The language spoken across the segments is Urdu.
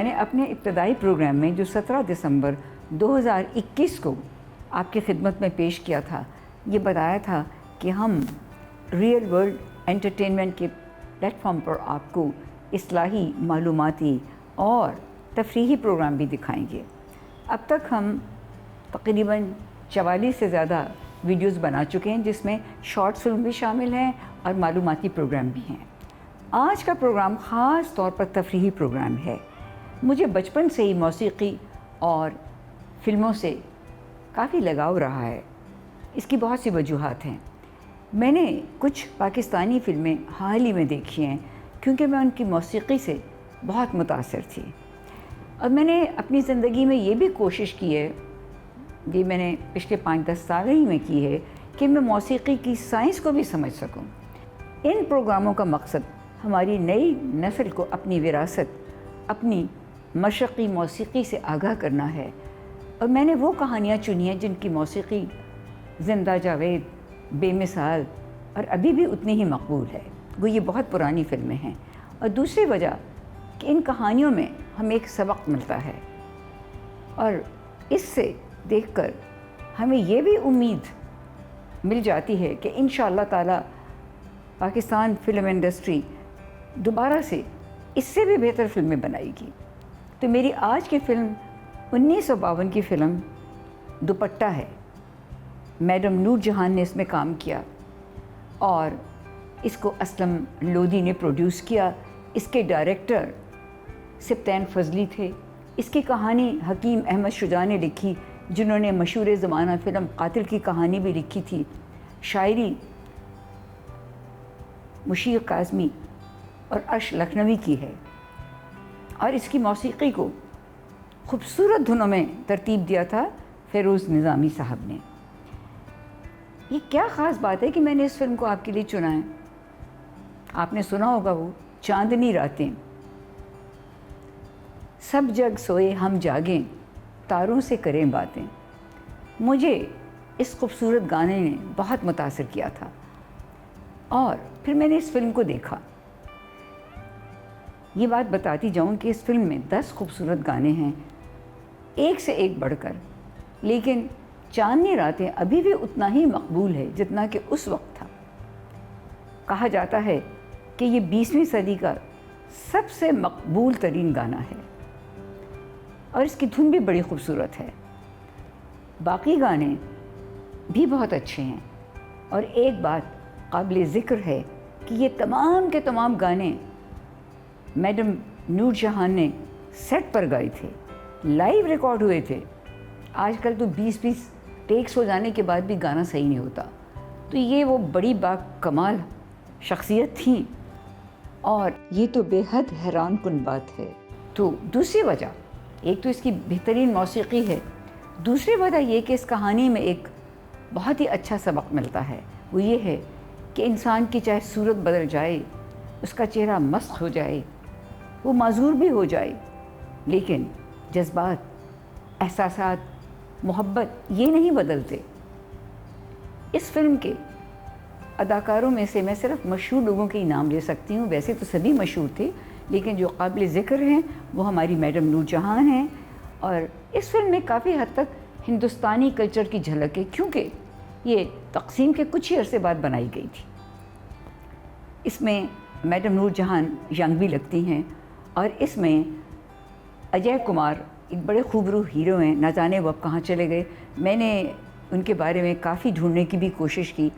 میں نے اپنے ابتدائی پروگرام میں جو 17 دسمبر 2021 کو آپ کی خدمت میں پیش کیا تھا، یہ بتایا تھا کہ ہم ریئل ورلڈ انٹرٹینمنٹ کے پلیٹ فارم پر آپ کو اصلاحی، معلوماتی اور تفریحی پروگرام بھی دکھائیں گے۔ اب تک ہم تقریباً 44 سے زیادہ ویڈیوز بنا چکے ہیں، جس میں شارٹ فلم بھی شامل ہیں اور معلوماتی پروگرام بھی ہیں۔ آج کا پروگرام خاص طور پر تفریحی پروگرام ہے۔ مجھے بچپن سے ہی موسیقی اور فلموں سے کافی لگاؤ رہا ہے۔ اس کی بہت سی وجوہات ہیں۔ میں نے کچھ پاکستانی فلمیں حال ہی میں دیکھی ہیں کیونکہ میں ان کی موسیقی سے بہت متاثر تھی، اور میں نے اپنی زندگی میں یہ بھی کوشش کی ہے، یہ میں نے پچھلے 5-10 سال ہی میں کی ہے، کہ میں موسیقی کی سائنس کو بھی سمجھ سکوں۔ ان پروگراموں کا مقصد ہماری نئی نسل کو اپنی وراثت، اپنی مشرقی موسیقی سے آگاہ کرنا ہے، اور میں نے وہ کہانیاں چنی ہیں جن کی موسیقی زندہ جاوید، بے مثال اور ابھی بھی اتنی ہی مقبول ہے۔ وہ یہ بہت پرانی فلمیں ہیں، اور دوسری وجہ کہ ان کہانیوں میں ہمیں ایک سبق ملتا ہے، اور اس سے دیکھ کر ہمیں یہ بھی امید مل جاتی ہے کہ انشاءاللہ تعالی پاکستان فلم انڈسٹری دوبارہ سے اس سے بھی بہتر فلمیں بنائے گی۔ تو میری آج کی فلم 1952 کی فلم دوپٹہ ہے۔ میڈم نور جہاں نے اس میں کام کیا، اور اس کو اسلم لودھی نے پروڈیوس کیا۔ اس کے ڈائریکٹر سبطین فضلی تھے۔ اس کی کہانی حکیم احمد شجاع نے لکھی، جنہوں نے مشہور زمانہ فلم قاتل کی کہانی بھی لکھی تھی۔ شاعری مشیر کاظمی اور عرش لکھنوی کی ہے، اور اس کی موسیقی کو خوبصورت دھنوں میں ترتیب دیا تھا فیروز نظامی صاحب نے۔ یہ کیا خاص بات ہے کہ میں نے اس فلم کو آپ کے لیے چنا ہے؟ آپ نے سنا ہوگا وہ چاندنی راتیں، سب جگ سوئے ہم جاگیں، تاروں سے کریں باتیں۔ مجھے اس خوبصورت گانے نے بہت متاثر کیا تھا، اور پھر میں نے اس فلم کو دیکھا۔ یہ بات بتاتی جاؤں کہ اس فلم میں 10 خوبصورت گانے ہیں، ایک سے ایک بڑھ کر، لیکن چاندنی راتیں ابھی بھی اتنا ہی مقبول ہے جتنا کہ اس وقت تھا۔ کہا جاتا ہے کہ یہ 20ویں صدی کا سب سے مقبول ترین گانا ہے، اور اس کی دھن بھی بڑی خوبصورت ہے۔ باقی گانے بھی بہت اچھے ہیں، اور ایک بات قابل ذکر ہے کہ یہ تمام کے تمام گانے میڈم نور جہاں نے سیٹ پر گائے تھے، لائیو ریکارڈ ہوئے تھے۔ آج کل تو 20 ٹیکس ہو جانے کے بعد بھی گانا صحیح نہیں ہوتا، تو یہ وہ بڑی با کمال شخصیت تھیں، اور یہ تو بے حد حیران کن بات ہے۔ تو دوسری وجہ، ایک تو اس کی بہترین موسیقی ہے، دوسری وجہ یہ کہ اس کہانی میں ایک بہت ہی اچھا سبق ملتا ہے۔ وہ یہ ہے کہ انسان کی چاہے صورت بدل جائے، اس کا چہرہ مسخ ہو جائے، وہ معذور بھی ہو جائے، لیکن جذبات، احساسات، محبت یہ نہیں بدلتے۔ اس فلم کے اداکاروں میں سے میں صرف مشہور لوگوں کے ہی نام لے سکتی ہوں، ویسے تو سبھی مشہور تھے، لیکن جو قابل ذکر ہیں وہ ہماری میڈم نور جہاں ہیں، اور اس فلم میں کافی حد تک ہندوستانی کلچر کی جھلک ہے، کیونکہ یہ تقسیم کے کچھ ہی عرصے بعد بنائی گئی تھی۔ اس میں میڈم نور جہاں ینگ بھی لگتی ہیں، اور اس میں اجے کمار ایک بڑے خوبرو ہیرو ہیں، نہ جانے وہ اب کہاں چلے گئے۔ میں نے ان کے بارے میں کافی ڈھونڈنے کی بھی کوشش کی۔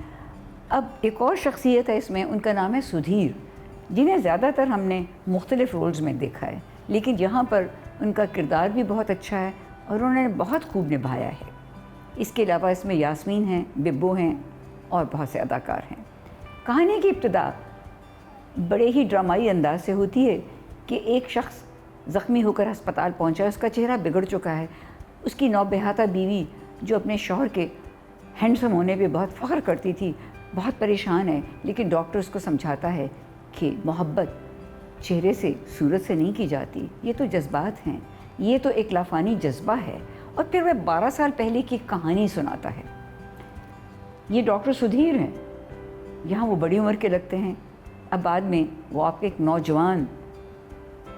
اب ایک اور شخصیت ہے اس میں، ان کا نام ہے سدھیر، جنہیں زیادہ تر ہم نے مختلف رولز میں دیکھا ہے، لیکن یہاں پر ان کا کردار بھی بہت اچھا ہے، اور انہوں نے بہت خوب نبھایا ہے۔ اس کے علاوہ اس میں یاسمین ہیں، ببو ہیں، اور بہت سے اداکار ہیں۔ کہانی کی ابتدا بڑے ہی ڈرامائی انداز سے ہوتی ہے کہ ایک شخص زخمی ہو کر ہسپتال پہنچا، اس کا چہرہ بگڑ چکا ہے۔ اس کی نوبہاتہ بیوی، جو اپنے شوہر کے ہینڈسم ہونے پہ بہت فخر کرتی تھی، بہت پریشان ہے، لیکن ڈاکٹر اس کو سمجھاتا ہے کہ محبت چہرے سے، صورت سے نہیں کی جاتی، یہ تو جذبات ہیں، یہ تو ایک لافانی جذبہ ہے، اور پھر وہ 12 سال پہلے کی کہانی سناتا ہے۔ یہ ڈاکٹر سدھیر ہیں، یہاں وہ بڑی عمر کے لگتے ہیں، اب بعد میں وہ آپ کے ایک نوجوان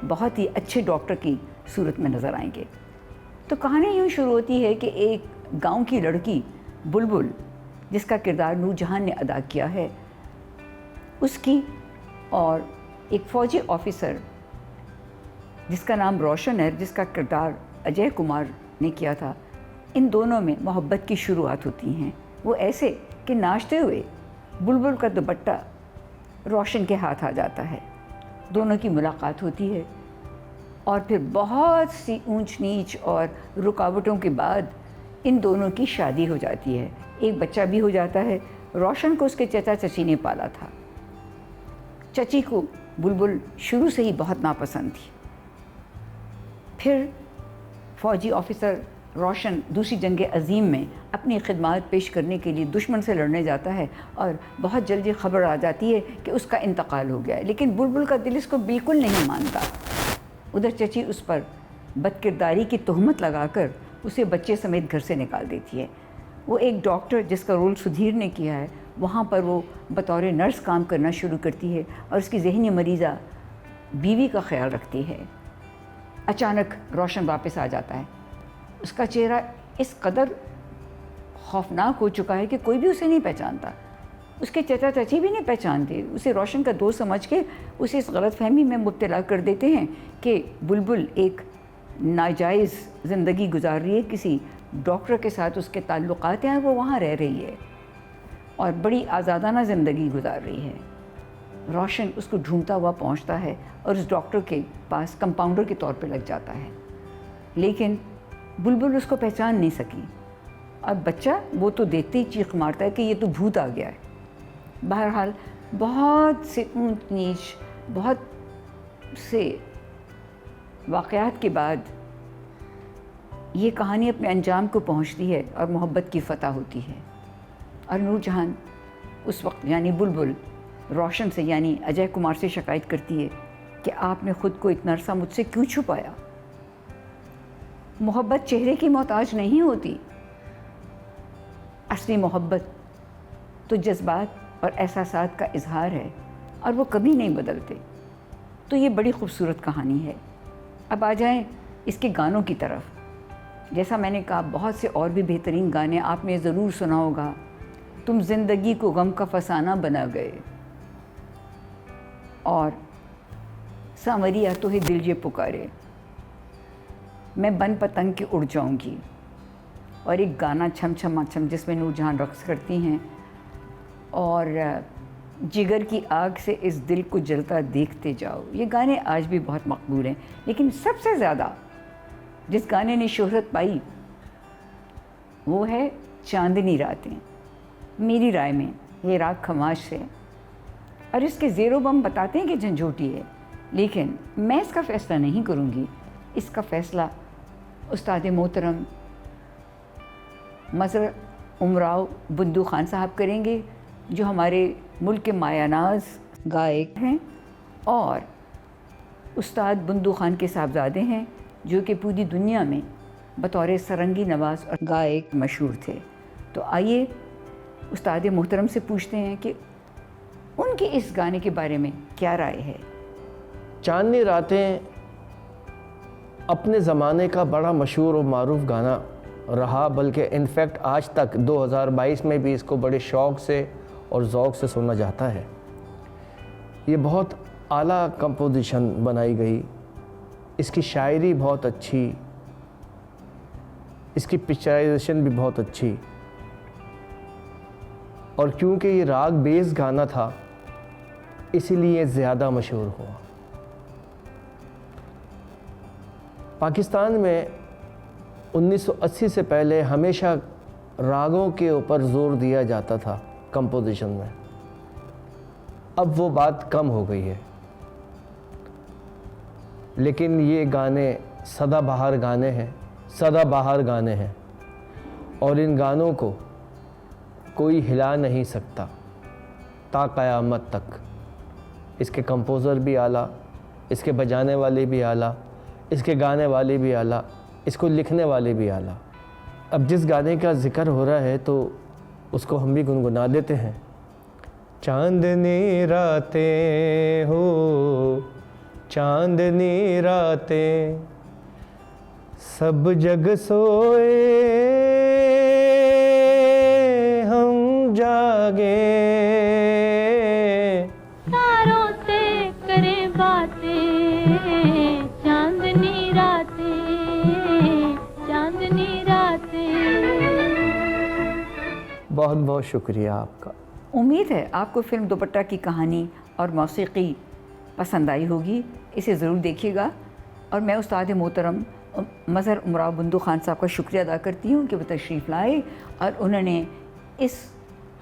بہت ہی اچھے ڈاکٹر کی صورت میں نظر آئیں گے۔ تو کہانی یوں شروع ہوتی ہے کہ ایک گاؤں کی لڑکی بلبل، جس کا کردار نور جہاں نے ادا کیا ہے، اس کی اور ایک فوجی آفیسر جس کا نام روشن ہے، جس کا کردار اجے کمار نے کیا تھا، ان دونوں میں محبت کی شروعات ہوتی ہیں۔ وہ ایسے کہ ناچتے ہوئے بلبل کا دوپٹہ روشن کے ہاتھ آ جاتا ہے، دونوں کی ملاقات ہوتی ہے، اور پھر بہت سی اونچ نیچ اور رکاوٹوں کے بعد ان دونوں کی شادی ہو جاتی ہے، ایک بچہ بھی ہو جاتا ہے۔ روشن کو اس کے چچا چچی نے پالا تھا۔ چچی کو بلبل شروع سے ہی بہت ناپسند تھی۔ پھر فوجی آفیسر روشن دوسری جنگ عظیم میں اپنی خدمات پیش کرنے کے لیے دشمن سے لڑنے جاتا ہے، اور بہت جلدی خبر آ جاتی ہے کہ اس کا انتقال ہو گیا ہے، لیکن بلبل کا دل اس کو بالکل نہیں مانتا۔ ادھر چچی اس پر بد کرداری کی تہمت لگا کر اسے بچے سمیت گھر سے نکال دیتی ہے۔ وہ ایک ڈاکٹر جس کا رول سدھیر نے کیا ہے، وہاں پر وہ بطور نرس کام کرنا شروع کرتی ہے اور اس کی ذہنی مریضہ بیوی کا خیال رکھتی ہے۔ اچانک روشن واپس آ جاتا ہے۔ اس کا چہرہ اس قدر خوفناک ہو چکا ہے کہ کوئی بھی اسے نہیں پہچانتا، اس کے چچا چچی بھی نہیں پہچانتے، اسے روشن کا دوست سمجھ کے اسے اس غلط فہمی میں مبتلا کر دیتے ہیں کہ بلبل ایک ناجائز زندگی گزار رہی ہے، کسی ڈاکٹر کے ساتھ اس کے تعلقات ہیں، وہ وہاں رہ رہی ہے اور بڑی آزادانہ زندگی گزار رہی ہے۔ روشن اس کو ڈھونڈتا ہوا پہنچتا ہے اور اس ڈاکٹر کے پاس کمپاؤنڈر کے طور پہ لگ جاتا ہے، لیکن بلبل اس کو پہچان نہیں سکی، اور بچہ وہ تو دیکھتے ہی چیخ مارتا ہے کہ یہ تو بھوت آ گیا ہے۔ بہرحال بہت سے اونچ نیچ، بہت سے واقعات کے بعد یہ کہانی اپنے انجام کو پہنچتی ہے اور محبت کی فتح ہوتی ہے، اور نور جہاں اس وقت یعنی بلبل روشن سے یعنی اجے کمار سے شکایت کرتی ہے کہ آپ نے خود کو اتنا عرصہ مجھ سے کیوں چھپایا؟ محبت چہرے کی محتاج نہیں ہوتی، اصلی محبت تو جذبات اور احساسات کا اظہار ہے، اور وہ کبھی نہیں بدلتے۔ تو یہ بڑی خوبصورت کہانی ہے۔ اب آ جائیں اس کے گانوں کی طرف۔ جیسا میں نے کہا، بہت سے اور بھی بہترین گانے آپ نے ضرور سنا ہوگا۔ تم زندگی کو غم کا فسانہ بنا گئے، اور سانوریا تو ہی دل یہ پکارے، میں بن پتنگ کے اڑ جاؤں گی، اور ایک گانا چھم چھما چھم جس میں نور جہاں رقص کرتی ہیں، اور جگر کی آگ سے اس دل کو جلتا دیکھتے جاؤ۔ یہ گانے آج بھی بہت مقبول ہیں، لیکن سب سے زیادہ جس گانے نے شہرت پائی وہ ہے چاندنی راتیں۔ میری رائے میں یہ راگ خماش ہے، اور اس کے زیر و بم بتاتے ہیں کہ جھنجھوٹی ہے، لیکن میں اس کا فیصلہ نہیں کروں گی۔ اس کا فیصلہ استاد محترم مظہر امراؤ بندو خان صاحب کریں گے، جو ہمارے ملک کے مایہ ناز گائک ہیں اور استاد بندو خان کے صاحبزادے ہیں، جو کہ پوری دنیا میں بطور سرنگی نواز اور گائک مشہور تھے۔ تو آئیے استاد محترم سے پوچھتے ہیں کہ ان کی اس گانے کے بارے میں کیا رائے ہے۔ چاندنی راتیں اپنے زمانے کا بڑا مشہور و معروف گانا رہا، بلکہ انفیکٹ آج تک 2022 میں بھی اس کو بڑے شوق سے اور ذوق سے سنا جاتا ہے۔ یہ بہت اعلیٰ کمپوزیشن بنائی گئی، اس کی شاعری بہت اچھی، اس کی پکچرائزیشن بھی بہت اچھی، اور کیونکہ یہ راگ بیس گانا تھا اسی لیے زیادہ مشہور ہوا۔ پاکستان میں 1980 سے پہلے ہمیشہ راگوں کے اوپر زور دیا جاتا تھا کمپوزیشن میں، اب وہ بات کم ہو گئی ہے، لیکن یہ گانے سدا بہار گانے ہیں، اور ان گانوں کو کوئی ہلا نہیں سکتا تا قیامت تک۔ اس کے کمپوزر بھی اعلیٰ، اس کے بجانے والے بھی اعلیٰ، اس کے گانے والے بھی اعلیٰ، اس کو لکھنے والے بھی اعلیٰ۔ اب جس گانے کا ذکر ہو رہا ہے تو اس کو ہم بھی گنگنا دیتے ہیں۔ چاندنی راتیں ہو، چاندنی راتیں، سب جگ سوئے ہم جاگے، تاروں سے کریں باتیں چاندنی راتیں، چاندنی راتیں۔ بہت بہت شکریہ آپ کا۔ امید ہے آپ کو فلم دوپٹہ کی کہانی اور موسیقی پسند آئی ہوگی، اسے ضرور دیکھیے گا، اور میں استاد محترم مظہر امراؤ بندو خان صاحب کا شکریہ ادا کرتی ہوں کہ وہ تشریف لائے اور انہوں نے اس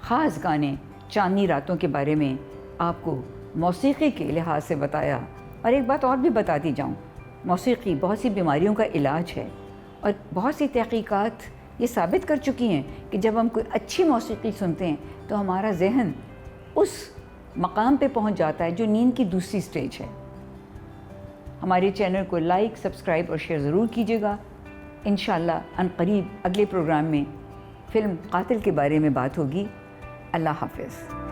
خاص گانے چاندنی راتوں کے بارے میں آپ کو موسیقی کے لحاظ سے بتایا۔ اور ایک بات اور بھی بتاتی جاؤں، موسیقی بہت سی بیماریوں کا علاج ہے، اور بہت سی تحقیقات یہ ثابت کر چکی ہیں کہ جب ہم کوئی اچھی موسیقی سنتے ہیں تو ہمارا ذہن اس مقام پہ پہنچ جاتا ہے جو نیند کی دوسری سٹیج ہے۔ ہمارے چینل کو لائک، سبسکرائب اور شیئر ضرور کیجیے گا۔ انشاءاللہ ان قریب اگلے پروگرام میں فلم قاتل کے بارے میں بات ہوگی۔ اللہ حافظ۔